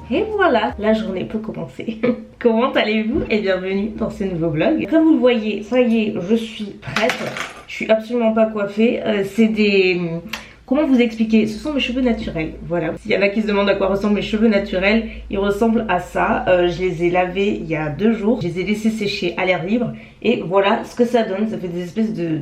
Et voilà, la journée peut commencer. Comment allez-vous et bienvenue dans ce nouveau vlog. Comme vous le voyez, ça y est, je suis prête. Je suis absolument pas coiffée. C'est des... Comment vous expliquer? Ce sont mes cheveux naturels, voilà. S'il y en a qui se demandent à quoi ressemblent mes cheveux naturels, ils ressemblent à ça. Je les ai lavés il y a 2 jours. Je les ai laissés sécher à l'air libre. Et voilà ce que ça donne. Ça fait des espèces de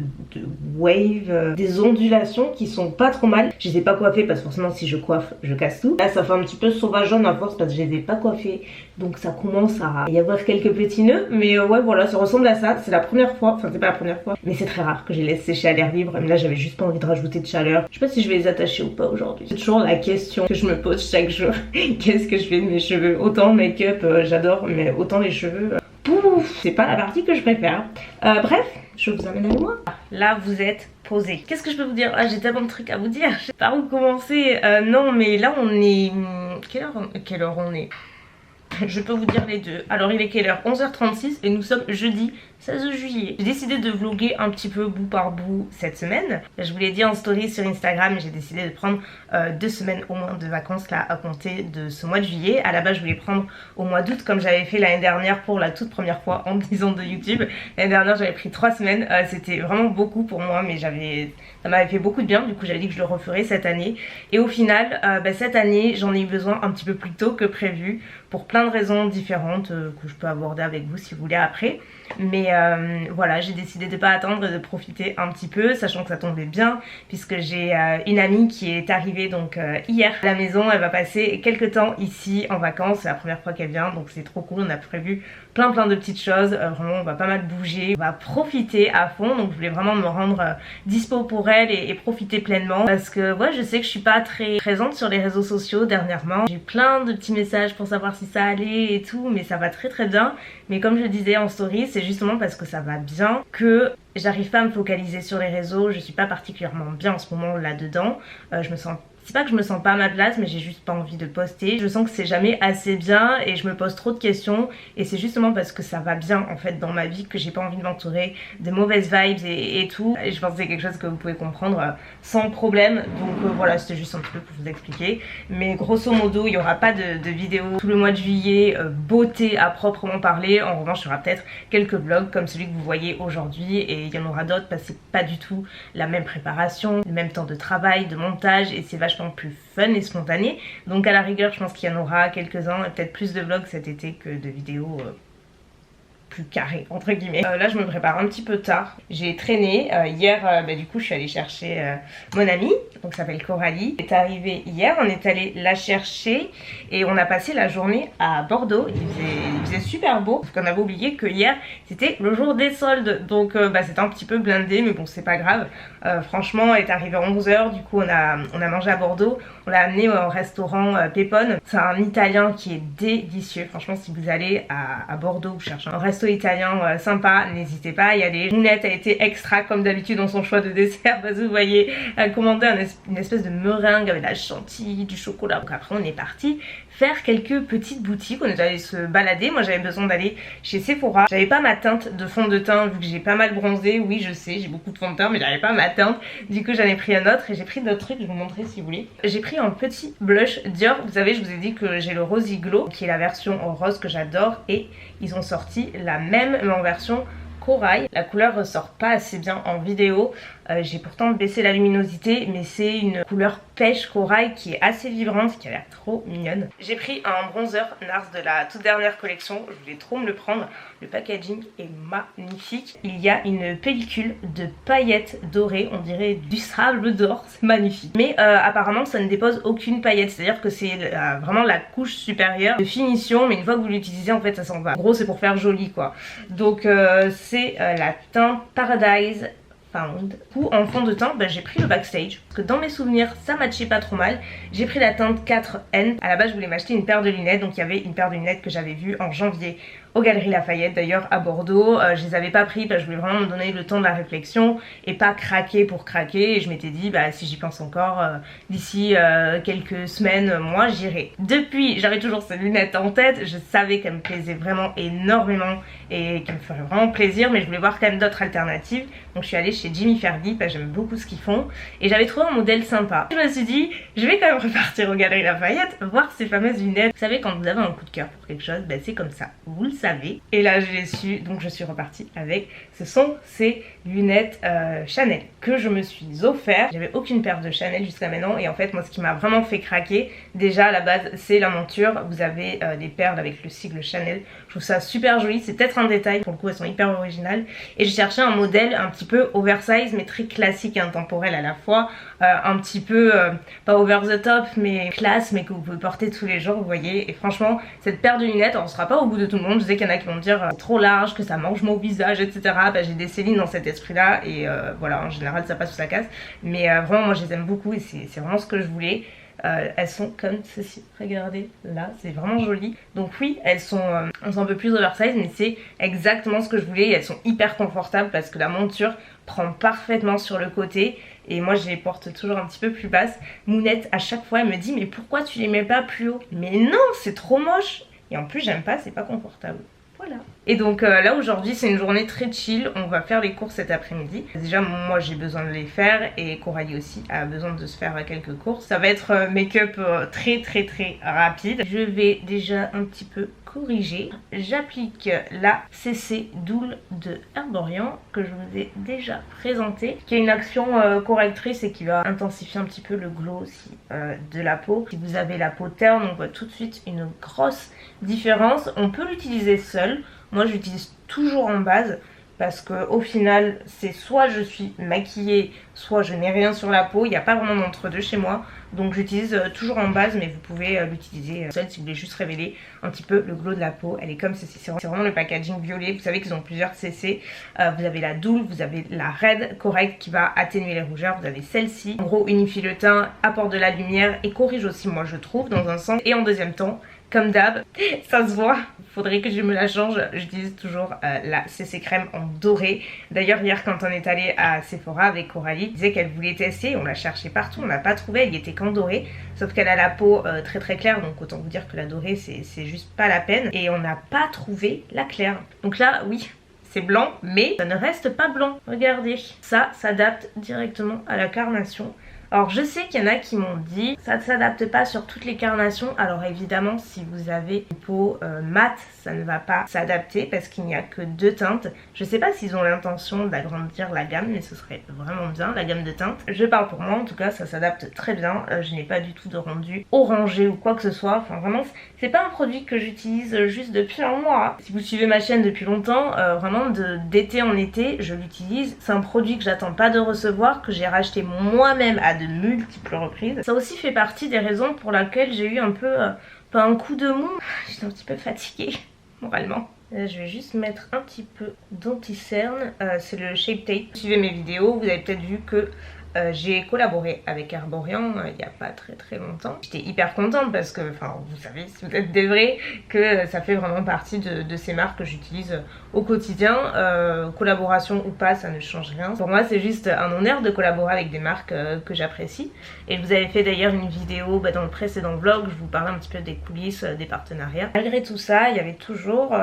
waves, des ondulations qui sont pas trop mal. Je les ai pas coiffés parce que forcément si je coiffe, je casse tout. Là ça fait un petit peu sauvageonne à force parce que je les ai pas coiffés. Donc ça commence à y avoir quelques petits nœuds. Mais ouais voilà, ça ressemble à ça. C'est la première fois, enfin c'est pas la première fois, mais c'est très rare que je les laisse sécher à l'air libre. Mais là j'avais juste pas envie de rajouter de chaleur. Je sais pas si je vais les attacher ou pas aujourd'hui. C'est toujours la question que je me pose chaque jour. Qu'est-ce que je fais de mes cheveux? Autant le make-up j'adore, mais autant les cheveux... Pouf, c'est pas la partie que je préfère. Bref, je vous emmène avec moi. Là, vous êtes posé. Qu'est-ce que je peux vous dire? Ah, j'ai tellement de trucs à vous dire. Je sais pas où commencer. Non, mais là, on est... Quelle heure on est? Je peux vous dire les deux. Alors il est quelle heure? 11h36 et nous sommes jeudi 16 juillet. J'ai décidé de vlogger un petit peu bout par bout cette semaine. Je vous l'ai dit en story sur Instagram, j'ai décidé de prendre 2 semaines au moins de vacances là à compter de ce mois de juillet. À la base je voulais prendre au mois d'août comme j'avais fait l'année dernière pour la toute première fois en 10 ans de YouTube. L'année dernière j'avais pris 3 semaines. C'était vraiment beaucoup pour moi mais ça m'avait fait beaucoup de bien. Du coup j'avais dit que je le referais cette année. Et au final cette année j'en ai eu besoin un petit peu plus tôt que prévu pour plein de raisons différentes que je peux aborder avec vous si vous voulez après. Mais voilà, j'ai décidé de pas attendre et de profiter un petit peu, sachant que ça tombait bien puisque j'ai une amie qui est arrivée donc hier à la maison. Elle va passer quelques temps ici en vacances, c'est la première fois qu'elle vient donc c'est trop cool. On a prévu plein de petites choses, vraiment on va pas mal bouger, on va profiter à fond. Donc je voulais vraiment me rendre dispo pour elle et profiter pleinement parce que ouais, je sais que je suis pas très présente sur les réseaux sociaux dernièrement. J'ai eu plein de petits messages pour savoir si ça allait et tout, mais ça va très bien. Mais comme je disais en story, c'est justement parce que ça va bien que j'arrive pas à me focaliser sur les réseaux. Je suis pas particulièrement bien en ce moment là-dedans. Je me sens... C'est pas que je me sens pas à ma place, mais j'ai juste pas envie de poster. Je sens que c'est jamais assez bien et je me pose trop de questions. Et c'est justement parce que ça va bien en fait dans ma vie que j'ai pas envie de m'entourer de mauvaises vibes et tout. Et je pense que c'est quelque chose que vous pouvez comprendre sans problème. Donc voilà, c'était juste un petit peu pour vous expliquer. Mais grosso modo, il y aura pas de vidéo tout le mois de juillet beauté à proprement parler. En revanche, il y aura peut-être quelques vlogs comme celui que vous voyez aujourd'hui. Et il y en aura d'autres parce que c'est pas du tout la même préparation, le même temps de travail, de montage. Et c'est vachement plus fun et spontané. Donc à la rigueur je pense qu'il y en aura quelques-uns et peut-être plus de vlogs cet été que de vidéos plus carré entre guillemets. Là je me prépare un petit peu tard. J'ai traîné hier, du coup je suis allée chercher mon amie, donc qui s'appelle Coralie. Elle est arrivée hier, on est allé la chercher et on a passé la journée à Bordeaux. Il faisait super beau, parce qu'on avait oublié que hier c'était le jour des soldes. Donc c'était un petit peu blindé mais bon c'est pas grave. Franchement elle est arrivée à 11h, du coup on a mangé à Bordeaux. On l'a amené au restaurant Pépone. C'est un italien qui est délicieux. Franchement si vous allez à Bordeaux, vous cherchez un resto italien sympa, n'hésitez pas à y aller. Mounette a été extra comme d'habitude dans son choix de dessert parce que vous voyez, elle commandait une espèce de meringue avec de la chantilly, du chocolat. Donc après on est parti faire quelques petites boutiques, on est allé se balader. Moi j'avais besoin d'aller chez Sephora. J'avais pas ma teinte de fond de teint vu que j'ai pas mal bronzé. Oui je sais, j'ai beaucoup de fond de teint mais j'avais pas ma teinte. Du coup j'en ai pris un autre et j'ai pris d'autres trucs, je vais vous montrer si vous voulez. J'ai pris un petit blush Dior. Vous savez je vous ai dit que j'ai le Rosy Glow qui est la version rose que j'adore et ils ont sorti la même mais en version corail. La couleur ressort pas assez bien en vidéo. J'ai pourtant baissé la luminosité mais c'est une couleur pêche corail qui est assez vibrante, qui a l'air trop mignonne. J'ai pris un bronzer NARS de la toute dernière collection, je voulais trop me le prendre. Le packaging est magnifique. Il y a une pellicule de paillettes dorées, on dirait du sable d'or, c'est magnifique. Mais apparemment ça ne dépose aucune paillette, c'est à dire que c'est vraiment la couche supérieure de finition, mais une fois que vous l'utilisez en fait ça s'en va. En gros c'est pour faire joli quoi. Donc c'est la teinte Paradise Found. Du coup en fond de teint j'ai pris le Backstage parce que dans mes souvenirs ça matchait pas trop mal. J'ai pris la teinte 4N. À la base je voulais m'acheter une paire de lunettes, donc il y avait une paire de lunettes que j'avais vue en janvier aux Galeries Lafayette d'ailleurs à Bordeaux. Je les avais pas pris parce que je voulais vraiment me donner le temps de la réflexion et pas craquer pour craquer. Et je m'étais dit bah si j'y pense encore d'ici quelques semaines, mois, j'irai. Depuis, j'avais toujours ces lunettes en tête. Je savais qu'elles me plaisaient vraiment énormément et qu'elles me feraient vraiment plaisir, mais je voulais voir quand même d'autres alternatives. Donc je suis allée chez Jimmy Ferdi parce que j'aime beaucoup ce qu'ils font et j'avais trouvé un modèle sympa. Je me suis dit je vais quand même repartir aux Galeries Lafayette voir ces fameuses lunettes. Vous savez, quand vous avez un coup de cœur pour quelque chose, ben c'est comme ça, vous le savez. Et là je l'ai su, donc je suis repartie avec. Ce sont ces lunettes Chanel que je me suis offert. J'avais aucune paire de Chanel jusqu'à maintenant et en fait moi ce qui m'a vraiment fait craquer, déjà à la base c'est la monture. Vous avez des perles avec le sigle Chanel. Je trouve ça super joli, c'est peut-être un détail, pour le coup elles sont hyper originales. Et je cherchais un modèle un petit peu oversize mais très classique et intemporel à la fois. Un petit peu, pas over the top mais classe, mais que vous pouvez porter tous les jours, vous voyez. Et franchement cette paire de lunettes, on sera pas au bout de tout le monde. Je sais qu'il y en a qui vont me dire c'est trop large, que ça mange mon visage, etc. Bah, j'ai des Céline dans cet esprit là et voilà, en général ça passe ou ça casse. Mais vraiment moi je les aime beaucoup et c'est vraiment ce que je voulais. Elles sont comme ceci, regardez là, c'est vraiment joli. Donc oui, elles sont un peu plus oversize mais c'est exactement ce que je voulais. Et elles sont hyper confortables parce que la monture prend parfaitement sur le côté et moi je les porte toujours un petit peu plus basses. Mounette à chaque fois elle me dit mais pourquoi tu les mets pas plus haut? Mais non, c'est trop moche et en plus j'aime pas, c'est pas confortable. Voilà. Et donc là aujourd'hui c'est une journée très chill, on va faire les courses cet après-midi. Déjà moi j'ai besoin de les faire et Coralie aussi a besoin de se faire quelques courses. Ça va être make-up très rapide. Je vais déjà un petit peu corriger. J'applique la CC Doule de Herborian que je vous ai déjà présentée, qui est une action correctrice et qui va intensifier un petit peu le glow aussi de la peau. Si vous avez la peau terne, on voit tout de suite une grosse différence. On peut l'utiliser seul. Moi j'utilise toujours en base parce que au final c'est soit je suis maquillée soit je n'ai rien sur la peau, il n'y a pas vraiment d'entre-deux chez moi, donc j'utilise toujours en base, mais vous pouvez l'utiliser seul si vous voulez juste révéler un petit peu le glow de la peau. Elle est comme ceci, c'est vraiment le packaging violet. Vous savez qu'ils ont plusieurs CC, vous avez la Doule, vous avez la Red Correct qui va atténuer les rougeurs, vous avez celle-ci, en gros unifie le teint, apporte de la lumière et corrige aussi moi je trouve dans un sens. Et en deuxième temps, comme d'hab, ça se voit, faudrait que je me la change, j'utilise toujours la CC crème en doré. D'ailleurs hier quand on est allé à Sephora avec Coralie, elle disait qu'elle voulait tester, on l'a cherché partout, on l'a pas trouvé, elle y était qu'en doré. Sauf qu'elle a la peau très claire, donc autant vous dire que la dorée c'est juste pas la peine. Et on n'a pas trouvé la claire. Donc là oui, c'est blanc, mais ça ne reste pas blanc. Regardez, ça s'adapte directement à la carnation. Alors je sais qu'il y en a qui m'ont dit ça ne s'adapte pas sur toutes les carnations. Alors évidemment si vous avez une peau mate, ça ne va pas s'adapter parce qu'il n'y a que 2 teintes. Je sais pas s'ils ont l'intention d'agrandir la gamme, mais ce serait vraiment bien, la gamme de teintes. Je parle pour moi, en tout cas ça s'adapte très bien. Je n'ai pas du tout de rendu orangé ou quoi que ce soit. Enfin vraiment c'est pas un produit que j'utilise juste depuis un mois. Si vous suivez ma chaîne depuis longtemps, vraiment d'été en été je l'utilise. C'est un produit que j'attends pas de recevoir, que j'ai racheté moi-même à de multiples reprises. Ça aussi fait partie des raisons pour lesquelles j'ai eu un peu pas un coup de mou. J'étais un petit peu fatiguée moralement. Là, je vais juste mettre un petit peu d'anti-cerne. C'est le Shape Tape. Suivez mes vidéos, vous avez peut-être vu que j'ai collaboré avec Herborian il n'y a pas très longtemps. J'étais hyper contente parce que, enfin vous savez si vous êtes des vrais, que ça fait vraiment partie de ces marques que j'utilise au quotidien. Collaboration ou pas, ça ne change rien. Pour moi c'est juste un honneur de collaborer avec des marques que j'apprécie. Et je vous avais fait d'ailleurs une vidéo dans le précédent vlog, je vous parlais un petit peu des coulisses, des partenariats. Malgré tout ça, il y avait toujours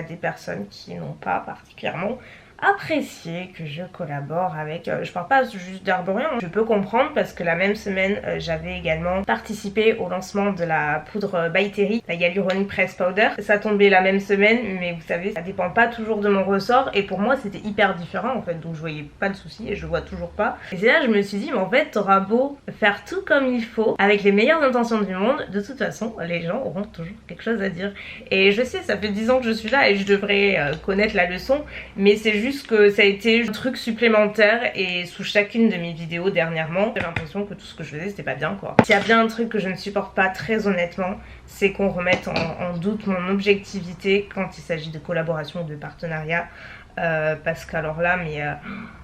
des personnes qui n'ont pas particulièrement apprécié que je collabore avec, je parle pas juste d'Herborian, je peux comprendre parce que la même semaine j'avais également participé au lancement de la poudre By Terry, la Hyaluronic Press Powder. Ça tombait la même semaine, mais vous savez ça dépend pas toujours de mon ressort et pour moi c'était hyper différent en fait, donc je voyais pas de soucis et je vois toujours pas. Et c'est là que je me suis dit mais en fait t'auras beau faire tout comme il faut avec les meilleures intentions du monde, de toute façon les gens auront toujours quelque chose à dire. Et je sais ça fait 10 ans que je suis là et je devrais connaître la leçon, mais c'est juste que ça a été un truc supplémentaire et sous chacune de mes vidéos dernièrement j'ai l'impression que tout ce que je faisais c'était pas bien quoi. S'il y a bien un truc que je ne supporte pas très honnêtement, c'est qu'on remette en doute mon objectivité quand il s'agit de collaboration ou de partenariat parce qu'alors là mais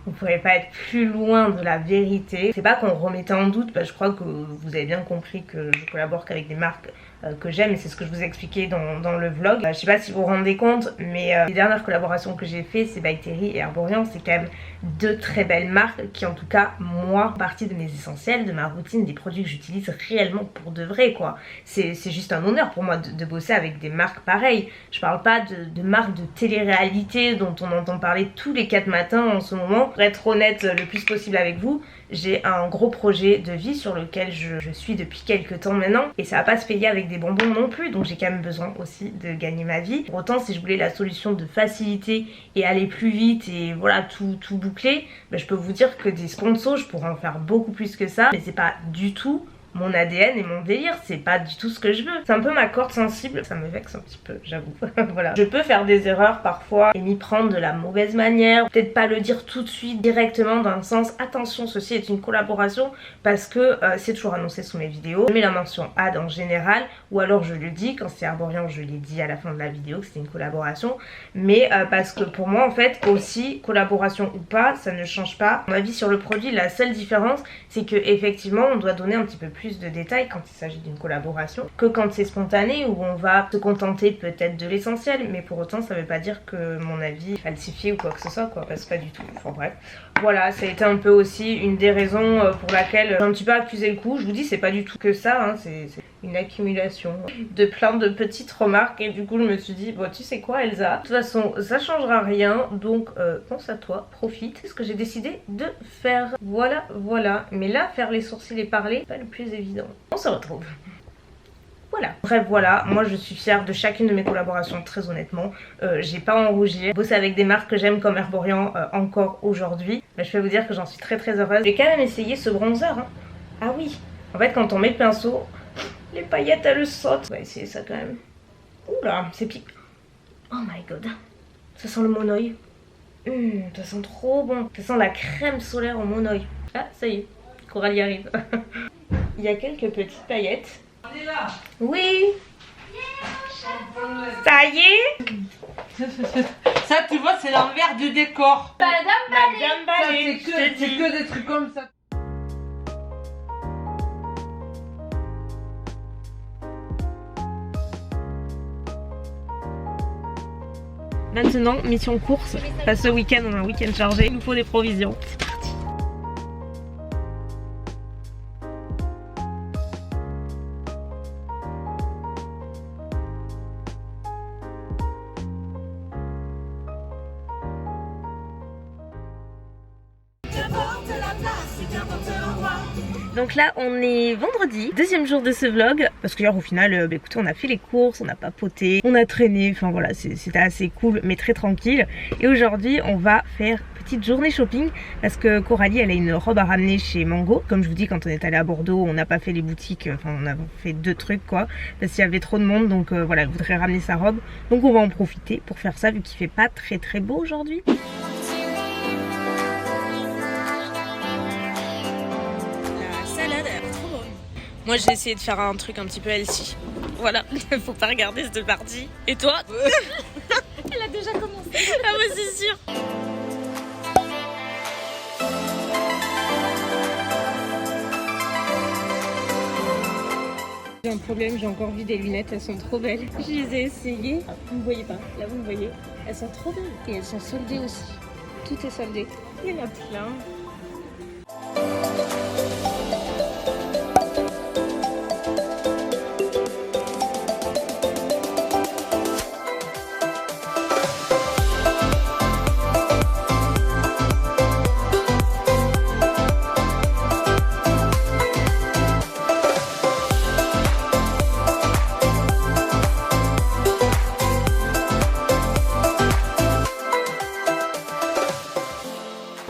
vous pouvez pas être plus loin de la vérité. C'est pas qu'on remettait en doute, je crois que vous avez bien compris que je collabore qu'avec des marques que j'aime et c'est ce que je vous ai expliqué dans le vlog. Je sais pas si vous vous rendez compte, mais les dernières collaborations que j'ai fait, c'est By Terry et Herborian. C'est quand même deux très belles marques qui, en tout cas, moi, font partie de mes essentiels, de ma routine, des produits que j'utilise réellement pour de vrai, quoi. C'est juste un honneur pour moi de bosser avec des marques pareilles. Je parle pas de marques de télé-réalité dont on entend parler tous les 4 matins en ce moment. Pour être honnête le plus possible avec vous, j'ai un gros projet de vie sur lequel je suis depuis quelques temps maintenant et ça va pas se payer avec des bonbons non plus, donc j'ai quand même besoin aussi de gagner ma vie. Pour autant, si je voulais la solution de facilité et aller plus vite et voilà tout boucler, je peux vous dire que des sponsors, je pourrais en faire beaucoup plus que ça, mais c'est pas du tout mon ADN et mon délire, c'est pas du tout ce que je veux. C'est un peu ma corde sensible, ça me vexe un petit peu, j'avoue. Voilà. Je peux faire des erreurs parfois et m'y prendre de la mauvaise manière, peut-être pas le dire tout de suite directement dans le sens attention, ceci est une collaboration, parce que c'est toujours annoncé sous mes vidéos. Je mets la mention ad en général, ou alors je le dis, quand c'est Herborian je l'ai dit à la fin de la vidéo que c'était une collaboration, mais parce que pour moi en fait aussi, collaboration ou pas, ça ne change pas mon avis sur le produit. La seule différence c'est que effectivement on doit donner un petit peu plus de détails quand il s'agit d'une collaboration que quand c'est spontané où on va se contenter peut-être de l'essentiel, mais pour autant ça veut pas dire que mon avis est falsifié ou quoi que ce soit, quoi, parce que pas du tout. Enfin bref, voilà, ça a été un peu aussi une des raisons pour laquelle j'ai un petit peu accusé le coup. Je vous dis, c'est pas du tout que ça, hein, c'est une accumulation de plein de petites remarques et du coup je me suis dit bon, tu sais quoi Elsa, de toute façon ça changera rien, donc pense à toi, profite. C'est ce que j'ai décidé de faire. Voilà, mais là faire les sourcils et parler, pas le plus évident. On se retrouve. Voilà. Bref, voilà, moi je suis fière de chacune de mes collaborations, très honnêtement. J'ai pas à en rougir. Bosser avec des marques que j'aime comme Herborian encore aujourd'hui, je peux vous dire que j'en suis très heureuse. J'ai quand même essayé ce bronzer, hein. Ah oui, en fait quand on met le pinceau, les paillettes elles sautent. On va essayer ça quand même. Oula, c'est pique. Oh my god, ça sent le monoï. Ça sent trop bon. Ça sent la crème solaire au monoï. Ah, ça y est, Coralie arrive. Il y a quelques petites paillettes. On est là. Oui. Ça y est. Ça, tu vois, c'est l'envers du décor. Madame Ballet, C'est que des trucs comme ça. Maintenant, mission course. Parce que ce week-end, on a un week-end chargé. Il nous faut des provisions. C'est parti. Donc là on est vendredi, deuxième jour de ce vlog. Parce que hier au final, écoutez, on a fait les courses, on a papoté, on a traîné, enfin voilà, c'était assez cool mais très tranquille. Et aujourd'hui on va faire petite journée shopping parce que Coralie elle a une robe à ramener chez Mango. Comme je vous dis, quand on est allé à Bordeaux, on n'a pas fait les boutiques, enfin on a fait 2 trucs quoi, parce qu'il y avait trop de monde, donc voilà, elle voudrait ramener sa robe. Donc on va en profiter pour faire ça vu qu'il fait pas très beau aujourd'hui. Moi j'ai essayé de faire un truc un petit peu healthy. Voilà, faut pas regarder cette partie. Et toi? Elle a déjà commencé. Ah ouais, c'est sûr. J'ai un problème, j'ai encore vu des lunettes, elles sont trop belles. Je les ai essayées. Ah, vous ne voyez pas, là vous me voyez. Elles sont trop belles. Et elles sont soldées aussi. Tout est soldé. Il y en a plein.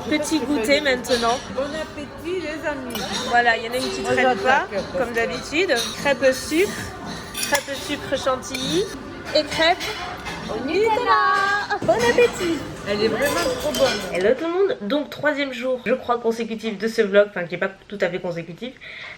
Petit goûter maintenant. Bon appétit les amis. Voilà, il y en a une petite repas, comme d'habitude. Crêpes sucre chantilly et crêpes au Nutella. Bon appétit. Elle est vraiment trop bonne. Hello tout le monde, donc troisième jour je crois consécutif de ce vlog, enfin qui n'est pas tout à fait consécutif,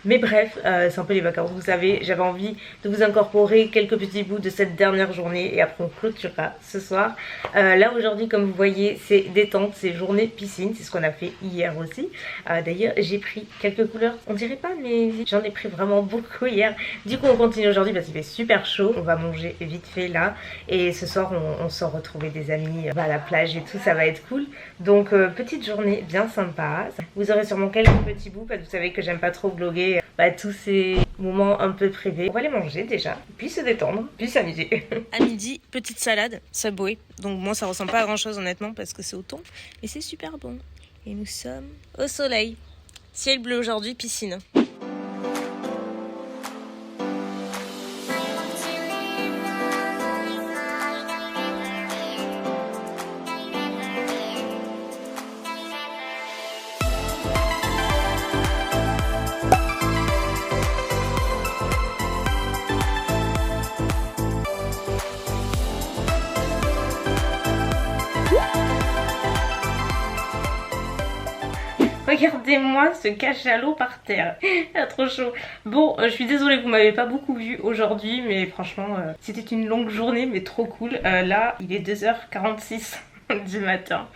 mais bref c'est un peu les vacances, vous savez, j'avais envie de vous incorporer quelques petits bouts de cette dernière journée et après on clôturera ce soir. Là aujourd'hui comme vous voyez c'est détente, c'est journée piscine, c'est ce qu'on a fait hier aussi. D'ailleurs j'ai pris quelques couleurs, on dirait pas mais j'en ai pris vraiment beaucoup hier. Du coup on continue aujourd'hui parce qu'il fait super chaud, on va manger vite fait là et ce soir on sort retrouver des amis à la plage et tout, ça va être cool. Donc petite journée bien sympa. Vous aurez sûrement quelques petits bouts parce que vous savez que j'aime pas trop vlogger tous ces moments un peu privés. On va les manger déjà, puis se détendre, puis s'amuser. À midi, petite salade Subway. Donc moi ça ressemble pas à grand chose honnêtement parce que c'est au thon, mais c'est super bon. Et nous sommes au soleil. Ciel bleu aujourd'hui, piscine. Regardez-moi ce cachalot par terre. Il a trop chaud. Bon, je suis désolée, vous m'avez pas beaucoup vu aujourd'hui, mais franchement, c'était une longue journée, mais trop cool. Là, il est 2h46 du matin.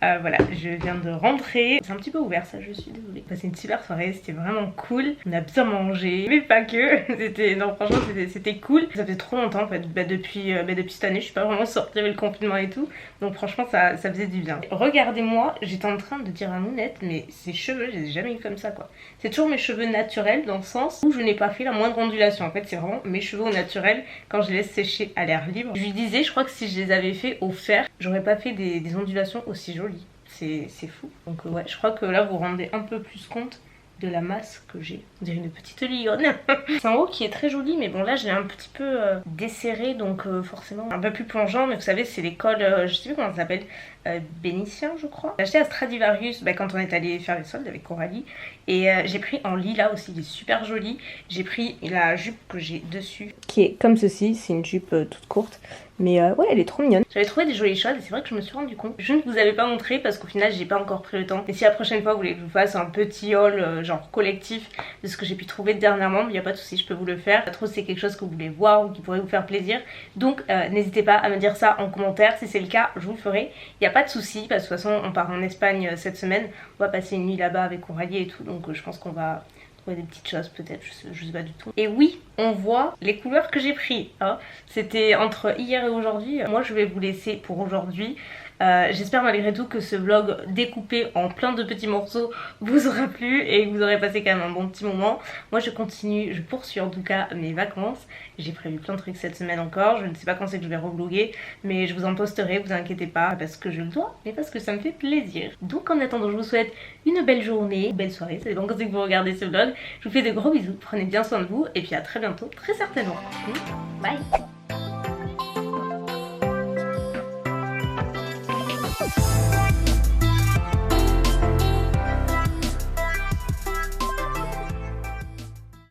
Voilà, je viens de rentrer. C'est un petit peu ouvert ça, je suis désolée. Passé une super soirée, c'était vraiment cool. On a bien mangé, mais pas que. Non, franchement, c'était cool. Ça fait trop longtemps en fait. Depuis cette année, je suis pas vraiment sortie avec le confinement et tout. Donc franchement, ça faisait du bien. Regardez-moi, j'étais en train de dire à Mounette, mais ses cheveux, je les ai jamais eu comme ça quoi. C'est toujours mes cheveux naturels dans le sens où je n'ai pas fait la moindre ondulation. En fait, c'est vraiment mes cheveux au naturel quand je les laisse sécher à l'air libre. Je lui disais, je crois que si je les avais fait au fer, j'aurais pas fait des ondulations aussi jolies. C'est fou. Donc ouais, je crois que là vous vous rendez un peu plus compte de la masse que j'ai. On dirait une petite lionne. C'est un haut qui est très joli, mais bon là je l'ai un petit peu desserré, donc forcément un peu plus plongeant, mais vous savez c'est les cols, je sais plus comment ça s'appelle, bénitien je crois. J'ai acheté à Stradivarius quand on est allé faire les soldes avec Coralie, et j'ai pris en lilas aussi, il est super joli. J'ai pris la jupe que j'ai dessus, qui est comme ceci, c'est une jupe toute courte. Mais ouais, elle est trop mignonne. J'avais trouvé des jolies choses et c'est vrai que je me suis rendu compte. Je ne vous avais pas montré parce qu'au final j'ai pas encore pris le temps. Et si la prochaine fois vous voulez que je vous fasse un petit haul genre collectif de ce que j'ai pu trouver dernièrement, il n'y a pas de souci, je peux vous le faire. Pas trop si c'est quelque chose que vous voulez voir ou qui pourrait vous faire plaisir. Donc n'hésitez pas à me dire ça en commentaire. Si c'est le cas, je vous le ferai. Il n'y a pas de souci parce que de toute façon on part en Espagne cette semaine. On va passer une nuit là-bas avec Coralie et tout. Donc je pense qu'on va des petites choses peut-être, je sais pas du tout. Et oui, on voit les couleurs que j'ai pris hein. C'était entre hier et aujourd'hui. Moi je vais vous laisser pour aujourd'hui. J'espère malgré tout que ce vlog découpé en plein de petits morceaux vous aura plu et que vous aurez passé quand même un bon petit moment. Moi je continue, je poursuis en tout cas mes vacances. J'ai prévu plein de trucs cette semaine encore. Je ne sais pas quand c'est que je vais revlogger, mais je vous en posterai, vous inquiétez pas, parce que je le dois, mais parce que ça me fait plaisir. Donc en attendant, je vous souhaite une belle journée, une belle soirée, ça dépend quand c'est que vous regardez ce vlog. Je vous fais de gros bisous, prenez bien soin de vous et puis à très bientôt, très certainement. Bye.